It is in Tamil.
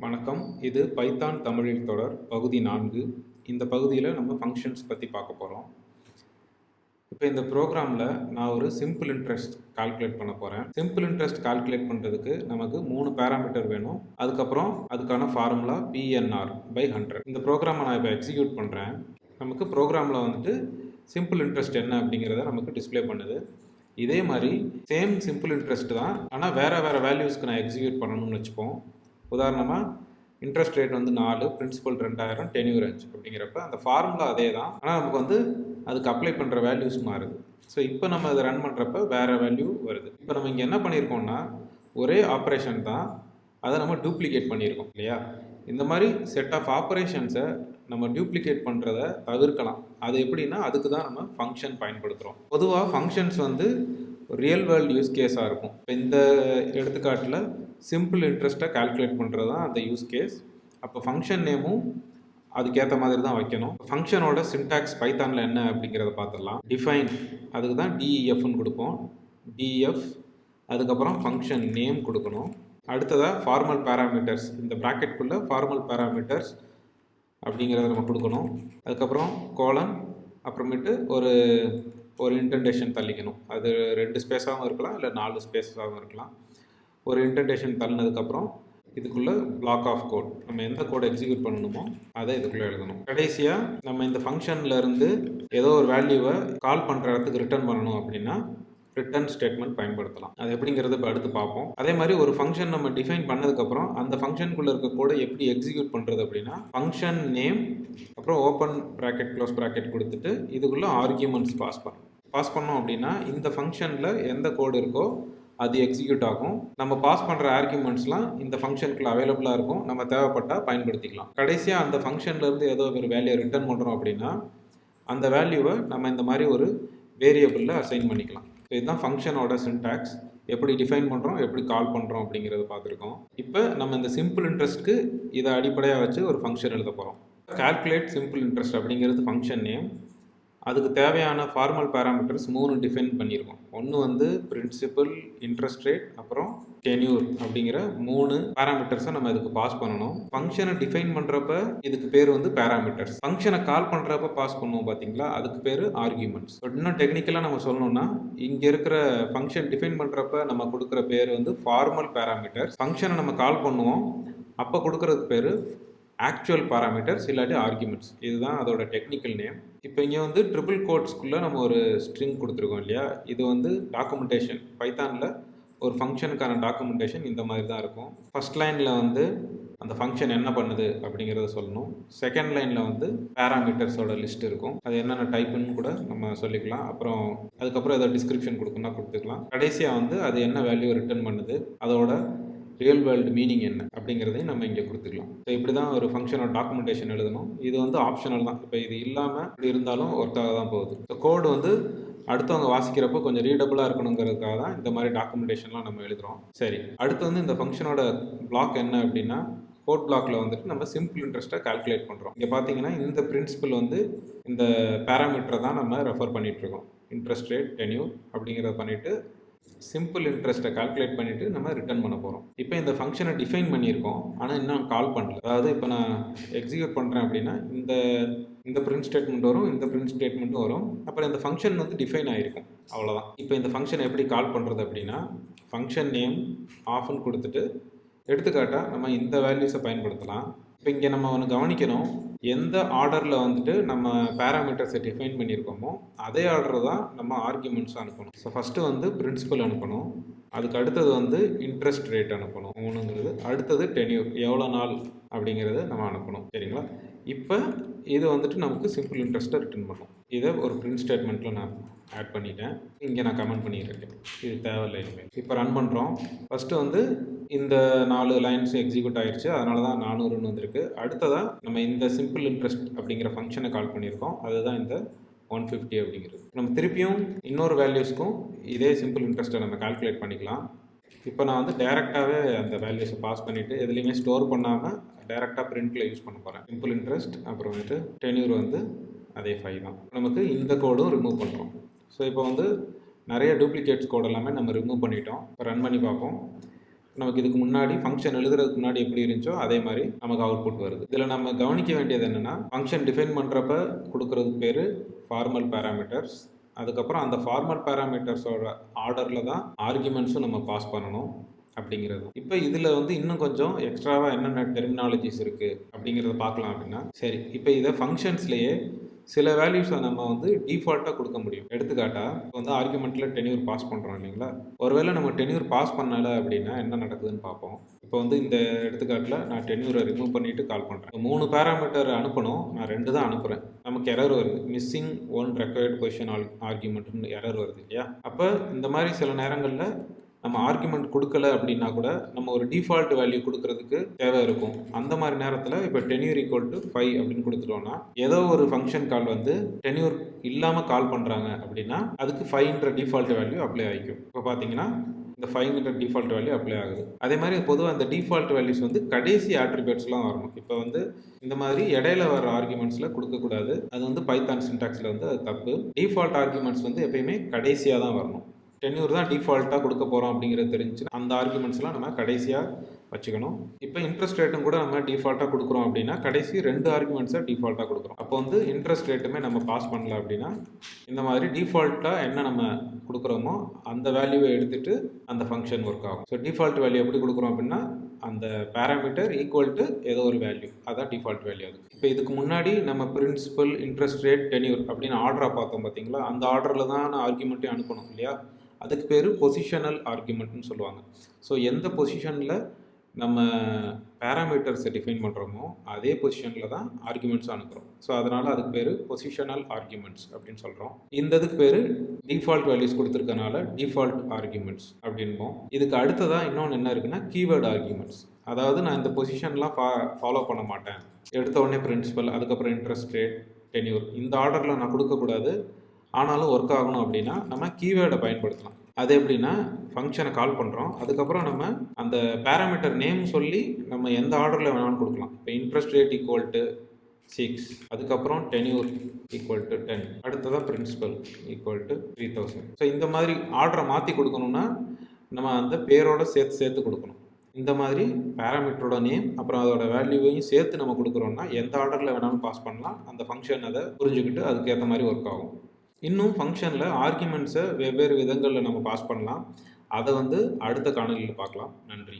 வணக்கம். இது பைத்தான் தமிழில் தொடர் பகுதி 4. இந்த பகுதியில் நம்ம ஃபங்க்ஷன்ஸ் பற்றி பார்க்க போகிறோம். இப்போ இந்த ப்ரோக்ராமில் நான் ஒரு சிம்பிள் இன்ட்ரெஸ்ட் கால்குலேட் பண்ண போகிறேன். சிம்பிள் இன்ட்ரெஸ்ட் கால்குலேட் பண்ணுறதுக்கு நமக்கு 3 பேராமீட்டர் வேணும். அதுக்கப்புறம் அதுக்கான ஃபார்முலா PNR/100. இந்த ப்ரோக்ராமை நான் இப்போ எக்ஸிக்யூட் பண்ணுறேன். நமக்கு ப்ரோக்ராமில் வந்துட்டு சிம்பிள் இன்ட்ரெஸ்ட் என்ன அப்படிங்கிறத நமக்கு டிஸ்பிளே பண்ணுது. இதே மாதிரி சேம் சிம்பிள் இன்ட்ரெஸ்ட் தான், ஆனால் வேறு வேல்யூஸ்க்கு நான் எக்ஸிக்யூட் பண்ணணும்னு வச்சுப்போம். உதாரணமாக இன்ட்ரெஸ்ட் ரேட் வந்து 4, பிரின்சிபல் 2000, டென்யூர் 5 அப்படிங்கிறப்ப அந்த ஃபார்முலா அதே தான், ஆனால் நமக்கு வந்து அதுக்கு அப்ளை பண்ணுற வேல்யூஸ் மாறுது. ஸோ இப்போ நம்ம அதை ரன் பண்ணுறப்ப வேறு வேல்யூ வருது. இப்போ நம்ம இங்கே என்ன பண்ணியிருக்கோம்னா ஒரே ஆப்ரேஷன் தான், அதை நம்ம டூப்ளிகேட் பண்ணியிருக்கோம் இல்லையா. இந்த மாதிரி செட் ஆஃப் ஆப்ரேஷன்ஸை நம்ம டூப்ளிகேட் பண்ணுறதை தவிர்க்கலாம். அது எப்படின்னா அதுக்கு தான் நம்ம ஃபங்க்ஷன் பயன்படுத்துகிறோம். பொதுவாக ஃபங்க்ஷன்ஸ் வந்து ரியல் வேர்ல்டு யூஸ் கேஸாக இருக்கும். இப்போ இந்த எடுத்துக்காட்டில் சிம்பிள் இன்ட்ரெஸ்ட்டை கால்குலேட் பண்ணுறது தான் அந்த யூஸ் கேஸ். அப்போ ஃபங்க்ஷன் நேமும் அதுக்கேற்ற மாதிரி தான் வைக்கணும். ஃபங்க்ஷனோட சின்டாக்ஸ் பைத்தானில் என்ன அப்படிங்கிறத பார்த்துடலாம். டிஃபைன், அதுக்கு தான் டிஇஎஃப்னு கொடுப்போம். டிஎஃப், அதுக்கப்புறம் ஃபங்க்ஷன் நேம் கொடுக்கணும். அடுத்ததாக ஃபார்மல் பேராமீட்டர்ஸ், இந்த ப்ராக்கெட்குள்ளே ஃபார்மல் பேராமீட்டர்ஸ் அப்படிங்கிறத நம்ம கொடுக்கணும். அதுக்கப்புறம் கோலன், அப்புறமேட்டு ஒரு இன்டென்டேஷன் தள்ளிக்கணும். அது 2 ஸ்பேஸாகவும் இருக்கலாம், இல்லை 4 ஸ்பேஸாகவும் இருக்கலாம். ஒரு இன்டென்டேஷன் தள்ளினதுக்கப்புறம் இதுக்குள்ளே பிளாக் ஆஃப் கோட், நம்ம எந்த கோடை எக்ஸிக்யூட் பண்ணணுமோ அதை இதுக்குள்ளே எழுதணும். கடைசியாக நம்ம இந்த ஃபங்க்ஷன்லேருந்து ஏதோ ஒரு வேல்யூவை கால் பண்ணுற இடத்துக்கு ரிட்டர்ன் பண்ணணும் அப்படின்னா ரிட்டர்ன் ஸ்டேட்மெண்ட் பயன்படுத்தலாம். அது எப்படிங்கிறது இப்போ அடுத்து பார்ப்போம். அதே மாதிரி ஒரு ஃபங்க்ஷன் நம்ம டிஃபைன் பண்ணதுக்கப்புறம் அந்த ஃபங்க்ஷனுக்குள்ளே இருக்க கோடை எப்படி எக்ஸிக்யூட் பண்ணுறது அப்படின்னா ஃபங்க்ஷன் நேம், அப்புறம் ஓப்பன் ப்ராக்கெட் க்ளோஸ் ப்ராக்கெட் கொடுத்துட்டு இதுக்குள்ளே ஆர்கியூமெண்ட்ஸ் பாஸ் பண்ணோம் அப்படின்னா இந்த ஃபங்க்ஷனில் எந்த கோடு இருக்கோ அது எக்ஸிக்யூட் ஆகும். நம்ம பாஸ் பண்ணுற ஆர்கியூமெண்ட்ஸ்லாம் இந்த ஃபங்க்ஷனுக்குள்ள அவைலபிளாக இருக்கும், நம்ம தேவைப்பட்டால் பயன்படுத்திக்கலாம். கடைசியாக அந்த ஃபங்க்ஷன்லேருந்து ஏதோ ஒரு வேல்யூ ரிட்டர்ன் பண்ணுறோம் அப்படின்னா அந்த வேல்யூவை நம்ம இந்த மாதிரி ஒரு வேரியபிளில் அசைன் பண்ணிக்கலாம். ஸோ இதுதான் ஃபங்க்ஷனோட சின்டாக்ஸ். எப்படி டிஃபைன் பண்ணுறோம், எப்படி கால் பண்ணுறோம் அப்படிங்கிறத பார்த்துருக்கோம். இப்போ நம்ம இந்த சிம்பிள் இன்ட்ரெஸ்ட்க்கு இதை அடிப்படையாக வச்சு ஒரு ஃபங்க்ஷன் எழுத போகிறோம். கால்குலேட் சிம்பிள் இன்ட்ரெஸ்ட் அப்படிங்கிறது ஃபங்க்ஷன் நேம். அதுக்கு தேவையான ஃபார்மல் பேராமீட்டர்ஸ் 3 டிஃபைன் பண்ணியிருக்கோம். ஒன்று வந்து பிரின்சிபல், இன்ட்ரெஸ்ட் ரேட், அப்புறம் டென்யூர் அப்படிங்கிற 3 பேராமீட்டர்ஸை நம்ம இதுக்கு பாஸ் பண்ணணும். ஃபங்க்ஷனை டிஃபைன் பண்ணுறப்ப இதுக்கு பேர் வந்து பேராமீட்டர்ஸ். ஃபங்க்ஷனை கால் பண்ணுறப்ப பாஸ் பண்ணுவோம் பார்த்தீங்களா, அதுக்கு பேர் ஆர்கியூமெண்ட்ஸ். இன்னும் டெக்னிக்கலாக நம்ம சொல்லணும்னா இங்கே இருக்கிற ஃபங்க்ஷன் டிஃபைன் பண்ணுறப்ப நம்ம கொடுக்குற பேர் வந்து ஃபார்மல் பேராமீட்டர்ஸ். ஃபங்க்ஷனை நம்ம கால் பண்ணுவோம் அப்போ கொடுக்குறதுக்கு பேர் ஆக்சுவல் பேராமீட்டர்ஸ் இல்லாட்டி ஆர்கியூமெண்ட்ஸ். இதுதான் அதோட டெக்னிக்கல் நேம். இப்போ இங்கே வந்து ட்ரிபிள் கோட்ஸ்க்குள்ளே நம்ம ஒரு ஸ்ட்ரிங் கொடுத்துருக்கோம் இல்லையா. இது வந்து டாக்குமெண்டேஷன். பைத்தானில் ஒரு ஃபங்க்ஷனுக்கான டாக்குமெண்டேஷன் இந்த மாதிரி தான் இருக்கும். ஃபர்ஸ்ட் லைனில் வந்து அந்த ஃபங்க்ஷன் என்ன பண்ணுது அப்படிங்கிறத சொல்லணும். செகண்ட் லைனில் வந்து பேராமீட்டர்ஸோட லிஸ்ட் இருக்கும், அது என்னென்ன டைப்புன்னு கூட நம்ம சொல்லிக்கலாம். அப்புறம் அதுக்கப்புறம் ஏதோ டிஸ்கிரிப்ஷன் கொடுக்கணும்னா கொடுத்துக்கலாம். கடைசியாக வந்து அது என்ன வேல்யூ ரிட்டர்ன் பண்ணுது, அதோட ரியல் வேர்ல்டு மீனிங் என்ன அப்படிங்கிறதையும் நம்ம இங்கே கொடுத்துக்கலாம். ஸோ இப்படி தான் ஒரு ஃபங்க்ஷனோட டாக்குமெண்டேஷன் எழுதணும். இது வந்து ஆப்ஷனல் தான். இப்போ இது இல்லாமல் இப்படி இருந்தாலும் ஒர்க்காக தான் போகுது. ஸோ கோடு வந்து அடுத்தவங்க வாசிக்கிறப்போ கொஞ்சம் ரீடபுளாக இருக்கணுங்கிறதுக்காக தான் இந்த மாதிரி டாக்குமெண்டேஷன்லாம் நம்ம எழுதுகிறோம். சரி, அடுத்து வந்து இந்த ஃபங்க்ஷனோட பிளாக் என்ன அப்படின்னா கோட் பிளாக்ல வந்துட்டு நம்ம சிம்பிள் இன்ட்ரெஸ்ட்டை கால்குலேட் பண்ணுறோம். இங்கே பார்த்தீங்கன்னா இந்த பிரின்சிபல் வந்து இந்த பேராமீட்டரை தான் நம்ம ரெஃபர் பண்ணிகிட்டு இருக்கோம். இன்ட்ரெஸ்ட் ரேட், டென்யூர் அப்படிங்கிறத பண்ணிவிட்டு சிம்பிள் இன்ட்ரெஸ்ட்டை கால்குலேட் பண்ணிவிட்டு நம்ம ரிட்டர்ன் பண்ண போகிறோம். இப்போ இந்த ஃபங்க்ஷனை டிஃபைன் பண்ணியிருக்கோம், ஆனால் இன்னும் கால் பண்ணல. அதாவது இப்போ நான் எக்ஸிக்யூட் பண்ணுறேன் அப்படின்னா இந்த பிரிண்ட் ஸ்டேட்மெண்ட் வரும், இந்த பிரிண்ட் ஸ்டேட்மெண்ட்டும் வரும். அப்புறம் இந்த ஃபங்க்ஷன் வந்து டிஃபைன் ஆகிருக்கும், அவ்வளோதான். இப்போ இந்த ஃபங்க்ஷனை எப்படி கால் பண்ணுறது அப்படின்னா ஃபங்க்ஷன் நேம் ஆஃப்னு கொடுத்துட்டு எடுத்துக்காட்டாக நம்ம இந்த வேல்யூஸை பயன்படுத்தலாம். இப்போ இங்கே நம்ம ஒன்று கவனிக்கணும், எந்த ஆர்டரில் வந்துட்டு நம்ம பேராமீட்டர்ஸை டிஃபைன் பண்ணியிருக்கோமோ அதே ஆர்டர் தான் நம்ம ஆர்கியூமெண்ட்ஸ் அனுப்பணும். ஸோ ஃபஸ்ட்டு வந்து பிரின்சிபல் அனுப்பணும், அதுக்கு அடுத்தது வந்து இன்ட்ரெஸ்ட் ரேட் அனுப்பணும் 3ங்கிறது, அடுத்தது டென்யூர் எவ்வளோ நாள் அப்படிங்கிறத நம்ம அனுப்பணும். சரிங்களா. இப்போ இது வந்துட்டு நமக்கு சிம்பிள் இன்ட்ரெஸ்ட்டை ரிட்டர்ன் பண்ணணும். இதை ஒரு பிரிண்ட் ஸ்டேட்மெண்ட்டில் நான் ஆட் பண்ணிட்டேன். இங்கே நான் கமெண்ட் பண்ணியிருக்கேன், இது தேவையில்லை இனிமேல். இப்போ ரன் பண்ணுறோம். ஃபஸ்ட்டு வந்து இந்த 4 லைன்ஸ் எக்ஸிக்யூட் ஆகிடுச்சு, அதனால தான் 400ன்னு வந்திருக்கு. அடுத்ததாக நம்ம இந்த சிம்பிள் இன்ட்ரெஸ்ட் அப்படிங்கிற ஃபங்க்ஷனை கால் பண்ணியிருக்கோம், அதுதான் இந்த 150 அப்படிங்கிறது. நம்ம திருப்பியும் இன்னொரு வேல்யூஸ்க்கும் இதே சிம்பிள் இன்ட்ரெஸ்ட்டை நம்ம கால்குலேட் பண்ணிக்கலாம். இப்போ நான் வந்து டைரெக்டாகவே அந்த வேல்யூஸை பாஸ் பண்ணிவிட்டு எதுலேயுமே ஸ்டோர் பண்ணாமல் டைரெக்டாக பிரிண்டில் யூஸ் பண்ண போகிறேன். சிம்பிள் இன்ட்ரெஸ்ட், அப்புறம் வந்துட்டு டென்யூர் வந்து அதே 5 தான். நமக்கு இந்த கோடும் ரிமூவ் பண்ணுறோம். ஸோ இப்போ வந்து நிறைய டூப்ளிகேட்ஸ் கோட் எல்லாமே நம்ம ரிமூவ் பண்ணிட்டோம். இப்போ ரன் பண்ணி பார்ப்போம். நமக்கு இதுக்கு முன்னாடி ஃபங்க்ஷன் எழுதுறதுக்கு முன்னாடி எப்படி இருந்துச்சோ அதே மாதிரி நமக்கு அவுட்புட் வருது. இதில் நம்ம கவனிக்க வேண்டியது என்னென்னா, ஃபங்க்ஷன் டிஃபைன் பண்ணுறப்ப கொடுக்குறதுக்கு பேர் ஃபார்மல் பேராமீட்டர்ஸ். அதுக்கப்புறம் அந்த ஃபார்மல் பேராமீட்டர்ஸோட ஆர்டரில் தான் ஆர்குமெண்ட்ஸும் நம்ம பாஸ் பண்ணணும் அப்படிங்கிறது. இப்போ இதில் இன்னும் கொஞ்சம் எக்ஸ்ட்ராவாக என்னென்ன டெர்மினாலஜிஸ் இருக்குது அப்படிங்கிறத பார்க்கலாம். அப்படின்னா சரி, இப்போ இதை ஃபங்க்ஷன்ஸ்லேயே சில வேல்யூஸை நம்ம டிஃபால்ட்டாக கொடுக்க முடியும். எடுத்துக்காட்டாக ஆர்குமெண்ட்டில் டென்யூர் பாஸ் பண்ணுறோம் இல்லைங்களா. ஒருவேளை நம்ம டென்யூர் பாஸ் பண்ணலை அப்படின்னா என்ன நடக்குதுன்னு பார்ப்போம். இப்போ இந்த எடுத்துக்காட்டில் நான் டென்யூரை ரிமூவ் பண்ணிவிட்டு கால் பண்ணுறேன். 3 பேராமீட்டர் அனுப்பணும், நான் 2 தான் அனுப்புகிறேன். நமக்கு எரர் வருது, மிஸ்ஸிங் 1 ரெக்வயர்ட் பொசிஷன் ஆர்குமெண்ட்னு எரர் வருது இல்லையா. அப்போ இந்த மாதிரி சில நேரங்களில் நம்ம ஆர்குமெண்ட் கொடுக்கல அப்படின்னா கூட நம்ம ஒரு டிஃபால்ட் வேல்யூ கொடுக்கறதுக்கு தேவை இருக்கும். அந்த மாதிரி நேரத்தில் இப்போ டென்யூர் ஈக்குவல் டு 5 அப்படின்னு கொடுத்துட்டோம்னா ஏதோ ஒரு ஃபங்க்ஷன் கால் டென்யூர் இல்லாமல் கால் பண்ணுறாங்க அப்படின்னா அதுக்கு 5ன்ற டிஃபால்ட் வேல்யூ அப்ளை ஆகிக்கும். இப்போ பார்த்தீங்கன்னா இந்த 5ன்ற டிஃபால்ட் வேல்யூ அப்ளை ஆகுது. அதே மாதிரி பொதுவாக அந்த டிஃபால்ட் வேல்யூஸ் கடைசி ஆட்ரிபியூட்ஸ்லாம் வரணும். இப்போ இந்த மாதிரி இடையில வர ஆர்குமெண்ட்ஸில் கொடுக்கக்கூடாது. அது பைத்தான் சின்டாக்ஸில் அது தப்பு. டிஃபால்ட் ஆர்குமெண்ட்ஸ் எப்பயுமே கடைசியாக தான் வரணும். டென்யூர் தான் டிஃபால்ட்டாக கொடுக்க போகிறோம் அப்படிங்கிறது தெரிஞ்சுன்னா அந்த ஆர்குமெண்ட்ஸ்லாம் நம்ம கடைசியாக வச்சுக்கணும். இப்போ இன்ட்ரெஸ்ட் ரேட்டும் கூட நம்ம டிஃபால்ட்டாக கொடுக்குறோம் அப்படின்னா கடைசி 2 ஆர்குமெண்ட்ஸை டிஃபால்ட்டாக கொடுக்குறோம். அப்போ இன்ட்ரெஸ்ட் ரேட்டுமே நம்ம பாஸ் பண்ணல அப்படின்னா இந்த மாதிரி டிஃபால்ட்டாக என்ன நம்ம கொடுக்குறோமோ அந்த வேல்யூவை எடுத்துகிட்டு அந்த ஃபங்க்ஷன் ஒர்க் ஆகும். ஸோ டிஃபால்ட் வேல்யூ எப்படி கொடுக்குறோம் அப்படின்னா அந்த பேராமீட்டர் ஈக்குவல் டு ஏதோ ஒரு வேல்யூ, அதான் டிஃபால்ட் வேல்யூ. அது இப்போ இதுக்கு முன்னாடி நம்ம பிரின்சிபல், இன்ட்ரெஸ்ட் ரேட், டென்யூர் அப்படின்னு ஆர்டராக பார்த்தோம் பார்த்தீங்களா. அந்த ஆர்டரில் தான் ஆர்குமெண்ட்டே அனுப்பணும் இல்லையா. அதுக்கு பேர் பொசிஷனல் ஆர்குமெண்ட்னு சொல்லுவாங்க. ஸோ எந்த பொசிஷனில் நம்ம பேராமீட்டர்ஸை டிஃபைன் பண்ணுறோமோ அதே பொசிஷனில் தான் ஆர்குமெண்ட்ஸ் அனுப்புகிறோம். ஸோ அதனால் அதுக்கு பேர் பொசிஷனல் ஆர்குமெண்ட்ஸ் அப்படின்னு சொல்கிறோம். இந்த இதுக்கு பேர் டிஃபால்ட் வேல்யூஸ் கொடுத்துருக்கனால டிஃபால்ட் ஆர்குமெண்ட்ஸ் அப்படின்போம். இதுக்கு அடுத்ததாக இன்னொன்று என்ன இருக்குன்னா கீவேர்டு ஆர்குமெண்ட்ஸ். அதாவது நான் இந்த பொசிஷன்லாம் ஃபாலோ பண்ண மாட்டேன், எடுத்த உடனே பிரின்சிபல், அதுக்கப்புறம் இன்ட்ரெஸ்ட் ரேட், டென்யூர் இந்த ஆர்டரில் நான் கொடுக்கக்கூடாது, ஆனாலும் ஒர்க் ஆகணும் அப்படின்னா நம்ம கீவேர்டை பயன்படுத்தலாம். அது எப்படின்னா ஃபங்க்ஷனை கால் பண்ணுறோம், அதுக்கப்புறம் நம்ம அந்த பேராமீட்டர் நேம் சொல்லி நம்ம எந்த ஆர்டரில் வேணாலும் கொடுக்கலாம். இப்போ இன்ட்ரெஸ்ட் ரேட் ஈக்குவல் டு 6, அதுக்கப்புறம் டென்யூர் ஈக்குவல் டு 10, அடுத்ததான் பிரின்சிபல் ஈக்குவல் டு 3000. ஸோ இந்த மாதிரி ஆர்டரை மாற்றி கொடுக்கணுன்னா நம்ம அந்த பேரோட சேர்த்து கொடுக்கணும். இந்த மாதிரி பேராமீட்டரோட நேம் அப்புறம் அதோட வேல்யூவையும் சேர்த்து நம்ம கொடுக்குறோன்னா எந்த ஆர்டரில் வேணாலும் பாஸ் பண்ணலாம். அந்த ஃபங்க்ஷன் அதை புரிஞ்சுக்கிட்டு அதுக்கேற்ற மாதிரி ஒர்க் ஆகும். இன்னும் ஃபங்க்ஷனில் ஆர்குமெண்ட்ஸை வெவ்வேறு விதங்களில் நம்ம பாஸ் பண்ணலாம். அதை அடுத்த காணொலியில் பார்க்கலாம். நன்றி.